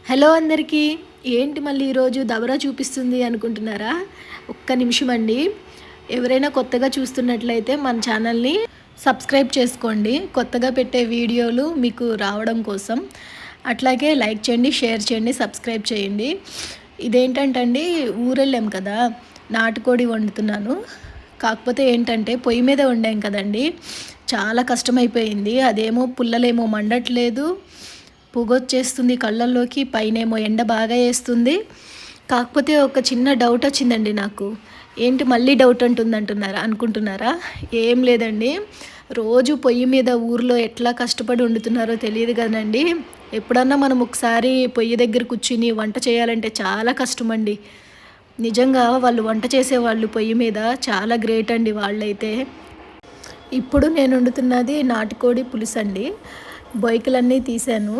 Hello అందరికీ. ఏంటి మళ్ళీ ఈరోజు దబరా చూపిస్తుంది అనుకుంటున్నారా? ఒక్క నిమిషం అండి. ఎవరైనా కొత్తగా చూస్తున్నట్లయితే మన ఛానల్ని సబ్స్క్రైబ్ చేసుకోండి, కొత్తగా పెట్టే వీడియోలు మీకు రావడం కోసం. అట్లాగే లైక్ చేయండి, షేర్ చేయండి, సబ్స్క్రైబ్ చేయండి. ఇదేంటంటే అండి, ఊరెళ్ళాం కదా, నాటుకోడి వండుతున్నాను. కాకపోతే ఏంటంటే పొయ్యి మీద వండాం కదండి, చాలా కష్టమైపోయింది. అదేమో పుల్లలేమో మండట్లేదు, పొగొచ్చేస్తుంది కళ్ళల్లోకి, పైనేమో ఎండ బాగా వేస్తుంది. కాకపోతే ఒక చిన్న డౌట్ వచ్చిందండి నాకు. ఏంటి మళ్ళీ డౌట్ అనుకుంటున్నారా? ఏం లేదండి. రోజు పొయ్యి మీద ఊర్లో ఎట్లా కష్టపడి వండుతున్నారో తెలియదు కదండి. ఎప్పుడన్నా మనం ఒకసారి పొయ్యి దగ్గర కూర్చుని వంట చేయాలంటే చాలా కష్టమండి. నిజంగా వాళ్ళు వంట చేసేవాళ్ళు పొయ్యి మీద చాలా గ్రేట్ అండి వాళ్ళైతే. ఇప్పుడు నేను వండుతున్నది నాటుకోడి పులుసు అండి. బొయ్యలన్నీ తీసాను,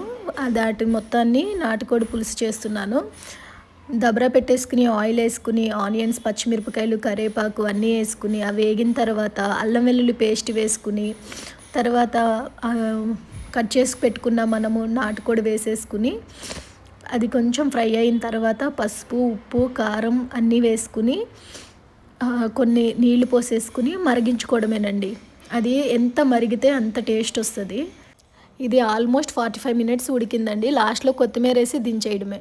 దాటి మొత్తాన్ని నాటుకోడి పులుసు చేస్తున్నాను. దబరా పెట్టేసుకుని ఆయిల్ వేసుకుని ఆనియన్స్, పచ్చిమిరపకాయలు, కరివేపాకు అన్నీ వేసుకుని అవి వేగిన తర్వాత అల్లం వెల్లుల్లి పేస్ట్ వేసుకుని తర్వాత కట్ చేసి పెట్టుకున్న మనము నాటుకోడి వేసేసుకుని అది కొంచెం ఫ్రై అయిన తర్వాత పసుపు, ఉప్పు, కారం అన్నీ వేసుకుని కొన్ని నీళ్లు పోసేసుకుని మరిగించుకోవడమేనండి. అది ఎంత మరిగితే అంత టేస్ట్ వస్తుంది. ఇది ఆల్మోస్ట్ 45 మినిట్స్ ఉడికిందండి. లాస్ట్లో కొత్తిమీర వేసి దించేయడమే.